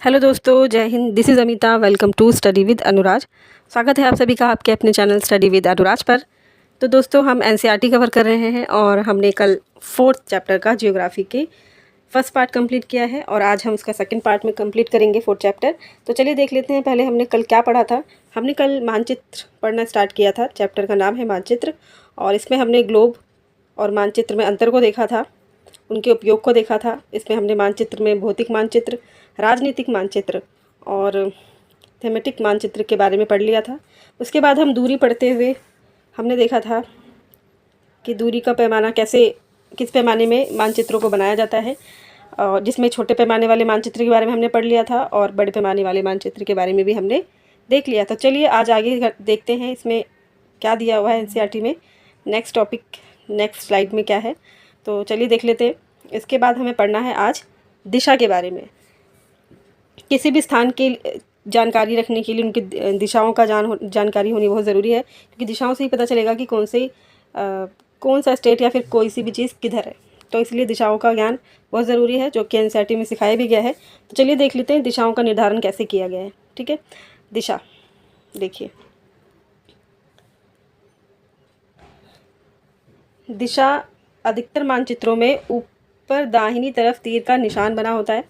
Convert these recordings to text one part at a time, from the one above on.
Hello दोस्तों, जय हिंद। This is Amita. Welcome to study with Anuraj. स्वागत है आप सभी का आपके अपने चैनल स्टडी विद अनुराज पर। तो दोस्तों, हम एनसीईआरटी कवर कर रहे हैं और हमने कल 4th चैप्टर का जियोग्राफी के फर्स्ट पार्ट कंप्लीट किया है और आज हम उसका सेकंड पार्ट में कंप्लीट करेंगे 4th चैप्टर। तो चलिए देख लेते हैं पहले हमने कल क्या पढ़ा था। हमने कल मानचित्र पढ़ना स्टार्ट किया था। चैप्टर का नाम है मानचित्र और इसमें हमने ग्लोब और मानचित्र में अंतर को देखा था, उनके उपयोग को देखा था। इसमें हमने मानचित्र में भौतिक मानचित्र, राजनीतिक मानचित्र और थीमेटिक मानचित्र के बारे में पढ़ लिया था। उसके बाद हम दूरी पढ़ते हुए हमने देखा था कि दूरी का पैमाना कैसे, किस पैमाने में मानचित्रों को बनाया जाता है, और जिसमें छोटे पैमाने वाले मानचित्र के बारे में हमने पढ़ लिया था और बड़े पैमाने वाले मानचित्र के बारे में भी हमने देख लिया था। चलिए आज आगे देखते हैं इसमें क्या दिया हुआ है एनसीईआरटी में। नेक्स्ट टॉपिक नेक्स्ट स्लाइड में क्या है, तो चलिए देख लेते हैं। इसके बाद हमें पढ़ना है आज दिशा के बारे में। किसी भी स्थान की जानकारी रखने के लिए उनकी दिशाओं का जानकारी होनी बहुत ज़रूरी है, क्योंकि दिशाओं से ही पता चलेगा कि कौन सा स्टेट या फिर कोई सी भी चीज़ किधर है। तो इसलिए दिशाओं का ज्ञान बहुत ज़रूरी है, जो कि एनसीईआरटी में सिखाया भी गया है। तो चलिए देख लेते हैं दिशाओं का निर्धारण कैसे किया गया है। ठीक है, दिशा देखिए, दिशा अधिकतर मानचित्रों में ऊपर दाहिनी तरफ तीर का निशान बना होता है।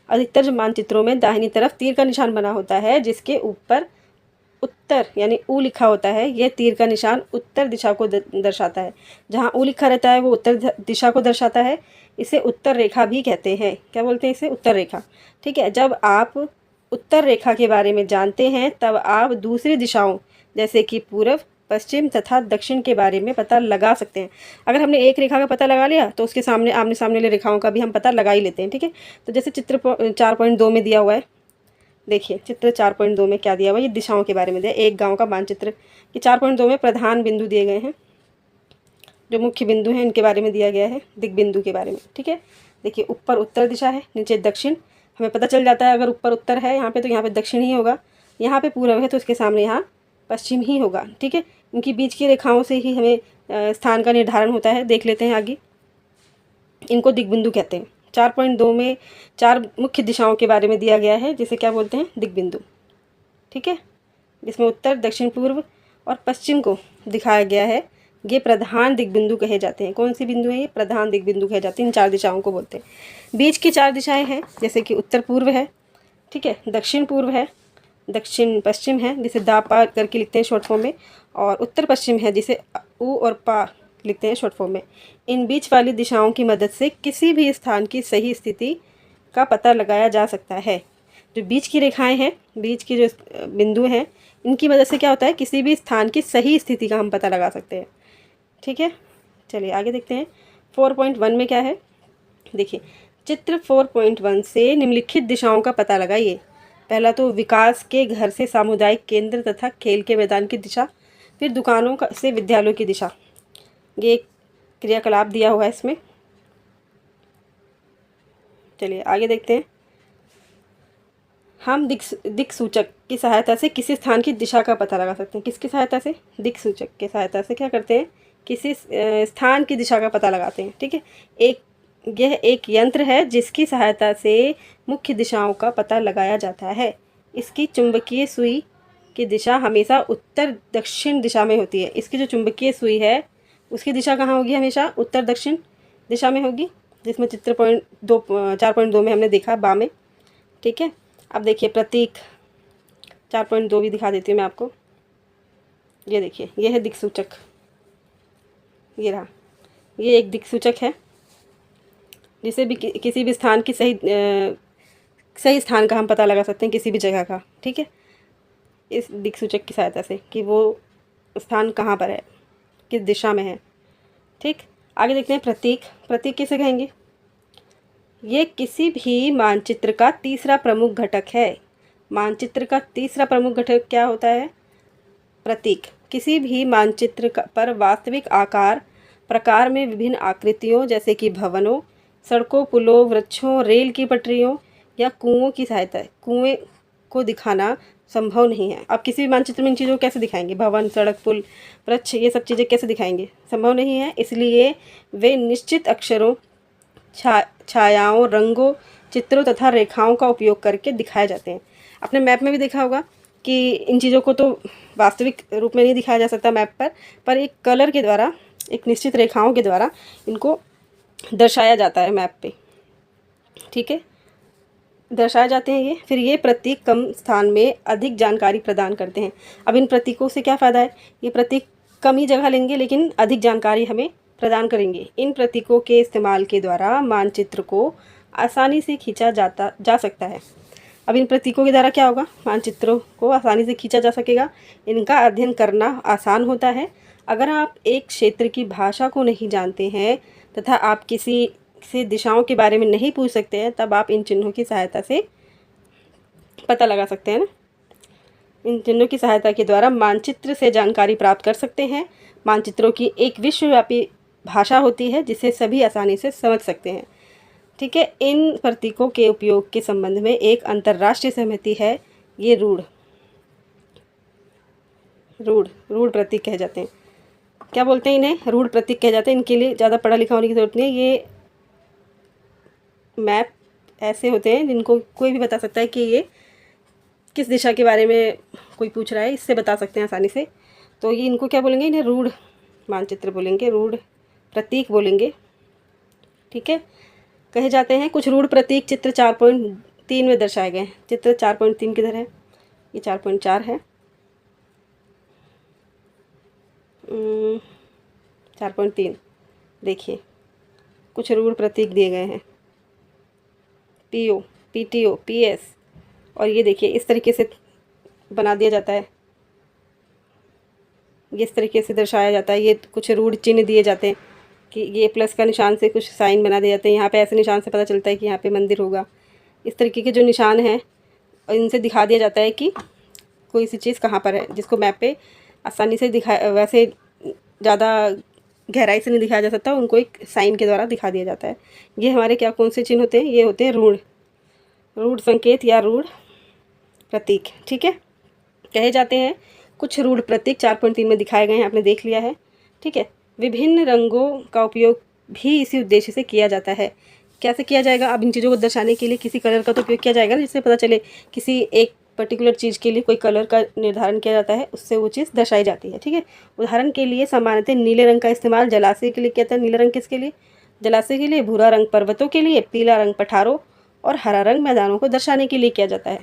अधिकतर मानचित्रों में दाहिनी तरफ तीर का निशान बना होता है, जिसके ऊपर उत्तर यानी ऊ लिखा होता है। यह तीर का निशान उत्तर दिशा को दर्शाता है। जहाँ ऊ लिखा रहता है वो उत्तर दिशा को दर्शाता है। इसे उत्तर रेखा भी कहते हैं। क्या बोलते हैं इसे? उत्तर रेखा। ठीक है, जब आप उत्तर रेखा के बारे में जानते हैं तब आप दूसरी दिशाओं जैसे कि पूर्व, पश्चिम तथा दक्षिण के बारे में पता लगा सकते हैं। अगर हमने एक रेखा का पता लगा लिया तो उसके सामने आमने सामने वाली रेखाओं का भी हम पता लगा ही लेते हैं। ठीक है, तो जैसे चित्र 4.2 में दिया हुआ है, देखिए चित्र 4.2 में क्या दिया हुआ है, ये दिशाओं के बारे में दिया। एक गांव का मानचित्र कि 4.2 में प्रधान बिंदु दिए गए हैं, जो मुख्य बिंदु हैं इनके बारे में दिया गया है, दिग्बिंदु के बारे में। ठीक है, देखिए ऊपर उत्तर दिशा है, नीचे दक्षिण। हमें पता चल जाता है अगर ऊपर उत्तर है यहाँ पे तो यहाँ पे दक्षिण ही होगा, यहाँ पे पूर्व है तो उसके सामने यहाँ पश्चिम ही होगा। ठीक है, उनकी बीच की रेखाओं से ही हमें स्थान का निर्धारण होता है। देख लेते हैं आगे, इनको दिग्बिंदु कहते हैं। 4.2 में 4 मुख्य दिशाओं के बारे में दिया गया है, जिसे क्या बोलते हैं? दिग्बिंदु। ठीक है, जिसमें उत्तर, दक्षिण, पूर्व और पश्चिम को दिखाया गया है। ये प्रधान दिग्बिंदु कहे जाते हैं। कौन सी बिंदु है ये? प्रधान दिग्बिंदु कहे जाते हैं। इन 4 दिशाओं को बोलते हैं। बीच की 4 दिशाएं हैं, जैसे कि उत्तर पूर्व है, ठीक है, दक्षिण पूर्व है, दक्षिण पश्चिम है जिसे दा पा करके लिखते हैं शॉर्ट फॉर्म में, और उत्तर पश्चिम है जिसे ऊ और पा लिखते हैं शॉर्ट फॉर्म में। इन बीच वाली दिशाओं की मदद से किसी भी स्थान की सही स्थिति का पता लगाया जा सकता है। जो बीच की रेखाएं हैं, बीच की जो बिंदु हैं, इनकी मदद से क्या होता है? किसी भी स्थान की सही स्थिति का हम पता लगा सकते हैं। ठीक है, चलिए आगे देखते हैं 4.1 में क्या है। देखिए चित्र 4.1 से निम्नलिखित दिशाओं का पता लगाइए। पहला तो विकास के घर से सामुदायिक केंद्र तथा खेल के मैदान की दिशा, फिर दुकानों का से विद्यालयों की दिशा। ये एक क्रियाकलाप दिया हुआ है इसमें। चलिए आगे देखते हैं। हम दिक सूचक की सहायता से किसी स्थान की दिशा का पता लगा सकते हैं। किसकी सहायता से? दिक सूचक की सहायता से क्या करते हैं? किसी स्थान की दिशा का पता लगाते हैं। ठीक है, यह एक यंत्र है जिसकी सहायता से मुख्य दिशाओं का पता लगाया जाता है। इसकी चुंबकीय सुई की दिशा हमेशा उत्तर दक्षिण दिशा में होती है। इसकी जो चुंबकीय सुई है उसकी दिशा कहाँ होगी? हमेशा उत्तर दक्षिण दिशा में होगी, जिसमें चित्र 4.2 में हमने देखा बा में। ठीक है, अब देखिए प्रतीक 4.2 भी दिखा देती हूँ मैं आपको। ये देखिए, ये है दिक्सूचक, ये रहा, ये एक दिक्सूचक है जिसे भी किसी भी स्थान की सही स्थान का हम पता लगा सकते हैं, किसी भी जगह का। ठीक है, इस दिक्सूचक की सहायता से कि वो स्थान कहाँ पर है, किस दिशा में है। ठीक, आगे देखते हैं प्रतीक। प्रतीक किसे कहेंगे? ये किसी भी मानचित्र का तीसरा प्रमुख घटक है। मानचित्र का तीसरा प्रमुख घटक क्या होता है? प्रतीक। किसी भी मानचित्र पर वास्तविक आकार प्रकार में विभिन्न आकृतियों जैसे कि भवनों, सड़कों, पुलों, वृक्षों, रेल की पटरियों या कुओं की सहायता है। कुएं को दिखाना संभव नहीं है। आप किसी भी मानचित्र में इन चीज़ों को कैसे दिखाएंगे? भवन, सड़क, पुल, वृक्ष, ये सब चीज़ें कैसे दिखाएंगे? संभव नहीं है। इसलिए वे निश्चित अक्षरों, छायाओं, रंगों चित्रों तथा रेखाओं का उपयोग करके दिखाए जाते हैं। आपने मैप में भी देखा होगा कि इन चीज़ों को तो वास्तविक रूप में नहीं दिखाया जा सकता मैप पर एक कलर के द्वारा, एक निश्चित रेखाओं के द्वारा इनको दर्शाया जाता है मैप पे। ठीक है, दर्शाए जाते हैं ये। फिर ये प्रतीक कम स्थान में अधिक जानकारी प्रदान करते हैं। अब इन प्रतीकों से क्या फ़ायदा है? ये प्रतीक कम ही जगह लेंगे लेकिन अधिक जानकारी हमें प्रदान करेंगे। इन प्रतीकों के इस्तेमाल के द्वारा मानचित्र को आसानी से खींचा जा सकता है। अब इन प्रतीकों के द्वारा क्या होगा? मानचित्रों को आसानी से खींचा जा सकेगा। इनका अध्ययन करना आसान होता है। अगर आप एक क्षेत्र की भाषा को नहीं जानते हैं तथा आप किसी से दिशाओं के बारे में नहीं पूछ सकते हैं, तब आप इन चिन्हों की सहायता से पता लगा सकते हैं ना। इन चिन्हों की सहायता के द्वारा मानचित्र से जानकारी प्राप्त कर सकते हैं। मानचित्रों की एक विश्वव्यापी भाषा होती है जिसे सभी आसानी से समझ सकते हैं। ठीक है, इन प्रतीकों के उपयोग के संबंध में एक अंतर्राष्ट्रीय सहमति है। ये रूढ़ प्रतीक कहे जाते हैं। क्या बोलते हैं इन्हें? रूढ़ प्रतीक कहे जाते हैं। इनके लिए ज़्यादा पढ़ा लिखा होने की ज़रूरत नहीं है। ये मैप ऐसे होते हैं जिनको कोई भी बता सकता है कि ये किस दिशा के बारे में कोई पूछ रहा है, इससे बता सकते हैं आसानी से। तो ये इनको क्या बोलेंगे? इन्हें रूढ़ मानचित्र बोलेंगे, रूढ़ प्रतीक बोलेंगे। ठीक है, कहे जाते हैं। कुछ रूढ़ प्रतीक चित्र 4.3 में दर्शाए गए हैं। चित्र 4.3 किधर है? ये 4.4 है। 4.3 देखिए, कुछ रूढ़ प्रतीक दिए गए हैं। PO, PTO, PS, और ये देखिए इस तरीके से बना दिया जाता है, ये इस तरीके से दर्शाया जाता है। ये कुछ रूढ़ चिन्ह दिए जाते हैं कि ये प्लस का निशान से कुछ साइन बना दिए जाते हैं। यहाँ पे ऐसे निशान से पता चलता है कि यहाँ पे मंदिर होगा। इस तरीके के जो निशान हैं और इनसे दिखा दिया जाता है कि कोई सी चीज़ कहाँ पर है, जिसको मैप पे आसानी से वैसे ज़्यादा गहराई से नहीं दिखाया जा सकता, उनको एक साइन के द्वारा दिखा दिया जाता है। ये हमारे क्या कौन से चिन्ह होते हैं? ये होते हैं रूढ़ संकेत या रूढ़ प्रतीक। ठीक है, कहे जाते हैं। कुछ रूढ़ प्रतीक 4.3 में दिखाए गए हैं, आपने देख लिया है। ठीक है, विभिन्न रंगों का उपयोग भी इसी उद्देश्य से किया जाता है। कैसे किया जाएगा? अब इन चीज़ों को दर्शाने के लिए किसी कलर का तो उपयोग किया जाएगा ना, जिससे पता चले किसी एक पर्टिकुलर चीज़ के लिए कोई कलर का निर्धारण किया जाता है, उससे वो चीज़ दर्शाई जाती है। ठीक है, उदाहरण के लिए सामान्यतः नीले रंग का इस्तेमाल जलाशय के लिए किया जाता है। नीला रंग किसके लिए? जलाशय के लिए। भूरा रंग पर्वतों के लिए। पीला रंग पठारों और हरा रंग मैदानों को दर्शाने के लिए किया जाता है।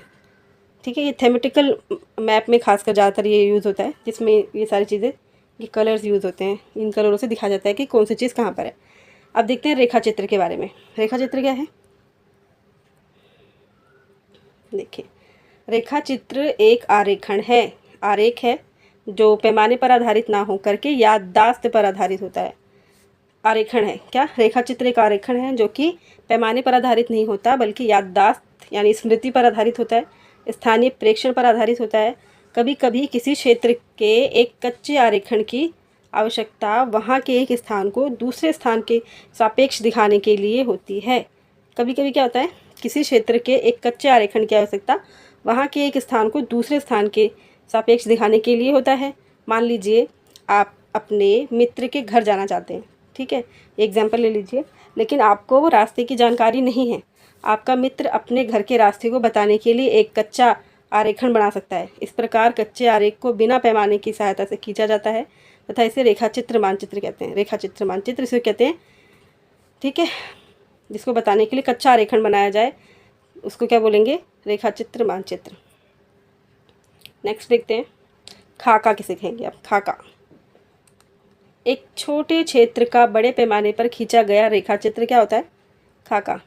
ठीक है, ये थेमेटिकल मैप में खासकर ज़्यादातर ये यूज़ होता है, जिसमें ये सारी चीज़ें, ये कलर्स यूज़ होते हैं। इन कलरों से दिखाया जाता है कि कौन सी चीज़ कहाँ पर है। अब देखते हैं रेखा चित्र के बारे में। रेखा चित्र क्या है? देखिए, रेखा चित्र एक आरेखण है, आरेख है जो पैमाने पर आधारित ना हो करके याददाश्त पर आधारित होता है। आरेखण है क्या? रेखा चित्र एक आरेखण है जो कि पैमाने पर आधारित नहीं होता बल्कि याददाश्त यानी स्मृति पर आधारित होता है, स्थानीय प्रेक्षण पर आधारित होता है। कभी कभी किसी क्षेत्र के एक कच्चे आरेखण की आवश्यकता वहाँ के एक स्थान को दूसरे स्थान के सापेक्ष दिखाने के लिए होती है। कभी कभी क्या होता है, किसी क्षेत्र के एक कच्चे आरेखण की आवश्यकता वहाँ के एक स्थान को दूसरे स्थान के सापेक्ष दिखाने के लिए होता है। मान लीजिए आप अपने मित्र के घर जाना चाहते हैं। ठीक है, एग्जाम्पल ले लीजिए, लेकिन आपको वो रास्ते की जानकारी नहीं है। आपका मित्र अपने घर के रास्ते को बताने के लिए एक कच्चा आरेखण बना सकता है। इस प्रकार कच्चे आरेख को बिना पैमाने की सहायता से खींचा जाता है तथा इसे रेखाचित्र मानचित्र कहते हैं। रेखाचित्र मानचित्र इसे कहते हैं। ठीक है, जिसको बताने के लिए कच्चा आरेखण बनाया जाए उसको क्या बोलेंगे? रेखाचित्र मानचित्र। नेक्स्ट देखते हैं, खाका किसे कहेंगे? आप खाका एक छोटे क्षेत्र का बड़े पैमाने पर खींचा गया रेखाचित्र क्या होता है? खाका।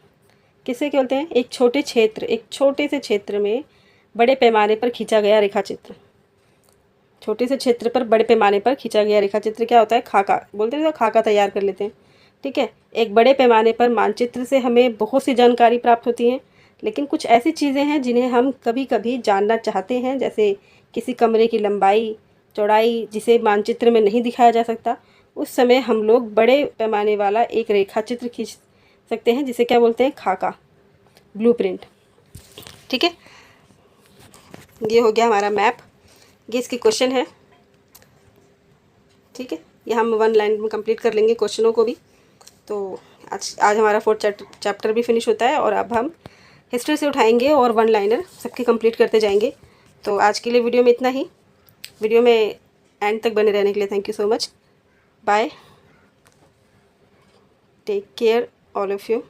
किसे बोलते हैं? एक छोटे क्षेत्र, एक छोटे से क्षेत्र में बड़े पैमाने पर खींचा गया रेखाचित्र। छोटे से क्षेत्र पर बड़े पैमाने पर खींचा गया रेखाचित्र क्या होता है? खाका बोलते हैं। तो खाका तैयार कर लेते हैं। ठीक है, एक बड़े पैमाने पर मानचित्र से हमें बहुत सी जानकारी प्राप्त होती है, लेकिन कुछ ऐसी चीज़ें हैं जिन्हें हम कभी कभी जानना चाहते हैं, जैसे किसी कमरे की लंबाई चौड़ाई जिसे मानचित्र में नहीं दिखाया जा सकता। उस समय हम लोग बड़े पैमाने वाला एक रेखाचित्र खींच सकते हैं, जिसे क्या बोलते हैं? खाका, ब्लूप्रिंट। ठीक है, ये हो गया हमारा मैप। ये इसके क्वेश्चन है। ठीक है, ये हम 1 लाइन में कंप्लीट कर लेंगे क्वेश्चनों को भी। तो आज हमारा 4th चैप्टर भी फिनिश होता है और अब हम हिस्ट्री से उठाएंगे और वन लाइनर सबके कंप्लीट करते जाएंगे। तो आज के लिए वीडियो में इतना ही। वीडियो में एंड तक बने रहने के लिए thank you so much. Bye, take care all of you.